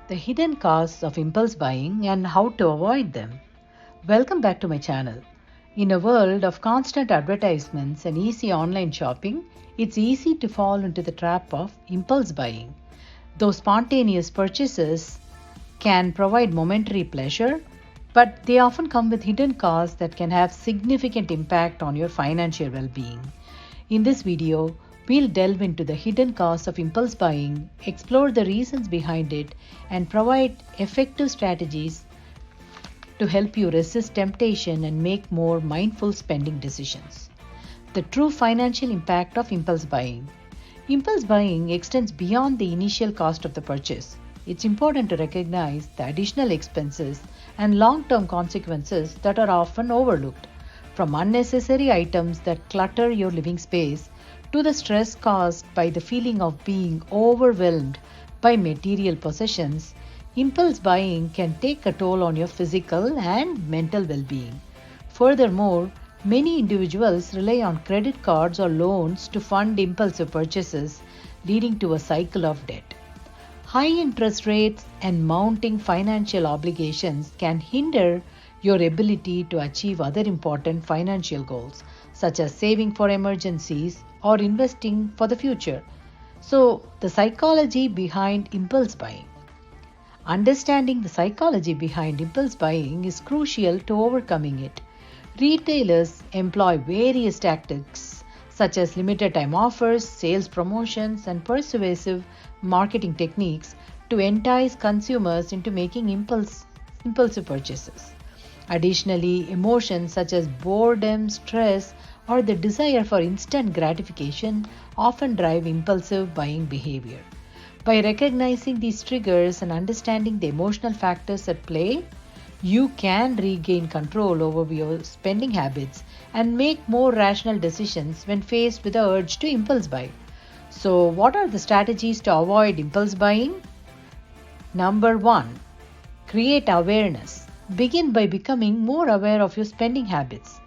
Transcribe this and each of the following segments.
the hidden costs of impulse buying and how to avoid them. Welcome back to my channel. In a world of constant advertisements and easy online shopping, it's easy to fall into the trap of impulse buying. Those spontaneous purchases can provide momentary pleasure, but they often come with hidden costs that can have significant impact on your financial well-being. In this video, we'll delve into the hidden costs of impulse buying, explore the reasons behind it, and provide effective strategies to help you resist temptation and make more mindful spending decisions. The true financial impact of impulse buying. Impulse buying extends beyond the initial cost of the purchase. It's important to recognize the additional expenses and long-term consequences that are often overlooked, from unnecessary items that clutter your living space to the stress caused by the feeling of being overwhelmed by material possessions. Impulse buying can take a toll on your physical and mental well-being. Furthermore, many individuals rely on credit cards or loans to fund impulsive purchases, leading to a cycle of debt. High interest rates and mounting financial obligations can hinder your ability to achieve other important financial goals, such as saving for emergencies or investing for the future. So, the psychology behind impulse buying. Understanding the psychology behind impulse buying is crucial to overcoming it. Retailers employ various tactics such as limited time offers, sales promotions, and persuasive marketing techniques to entice consumers into making impulsive purchases. Additionally, emotions such as boredom, stress, or the desire for instant gratification often drive impulsive buying behavior. By recognizing these triggers and understanding the emotional factors at play, you can regain control over your spending habits and make more rational decisions when faced with the urge to impulse buy. So, what are the strategies to avoid impulse buying? Number 1. Create awareness. Begin by becoming more aware of your spending habits.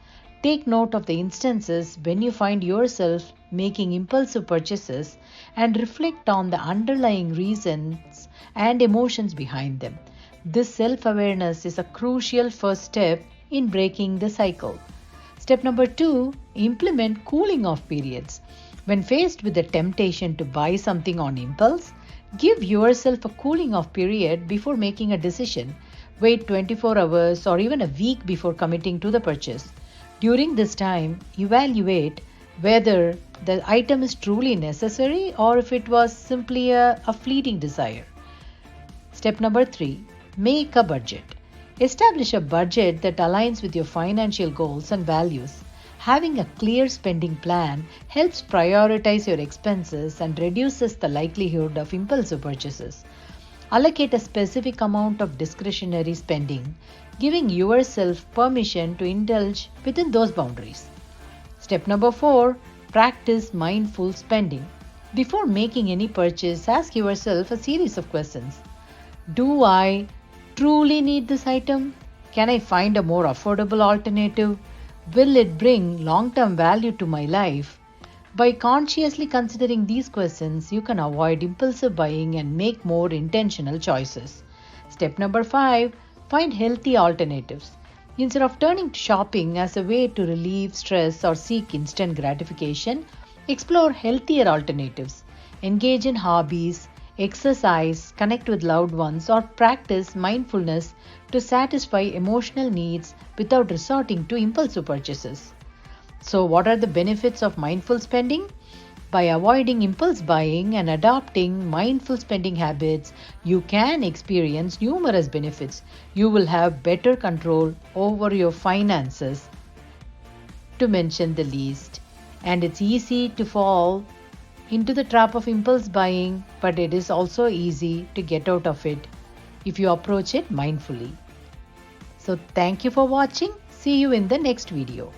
Take note of the instances when you find yourself making impulsive purchases and reflect on the underlying reasons and emotions behind them. This self-awareness is a crucial first step in breaking the cycle. Step number 2, implement cooling off periods. When faced with the temptation to buy something on impulse, give yourself a cooling off period before making a decision. Wait 24 hours or even a week before committing to the purchase. During this time, evaluate whether the item is truly necessary or if it was simply a fleeting desire. Step number 3, make a budget. Establish a budget that aligns with your financial goals and values. Having a clear spending plan helps prioritize your expenses and reduces the likelihood of impulsive purchases. Allocate a specific amount of discretionary spending, giving yourself permission to indulge within those boundaries. Step number 4, practice mindful spending. Before making any purchase, ask yourself a series of questions. Do I truly need this item? Can I find a more affordable alternative? Will it bring long-term value to my life? By consciously considering these questions, you can avoid impulsive buying and make more intentional choices. Step number 5, find healthy alternatives. Instead of turning to shopping as a way to relieve stress or seek instant gratification, explore healthier alternatives. Engage in hobbies, exercise, connect with loved ones, or practice mindfulness to satisfy emotional needs without resorting to impulsive purchases. So, what are the benefits of mindful spending? By avoiding impulse buying and adopting mindful spending habits, you can experience numerous benefits. You will have better control over your finances, to mention the least. And it's easy to fall into the trap of impulse buying, but it is also easy to get out of it if you approach it mindfully. So, thank you for watching. See you in the next video.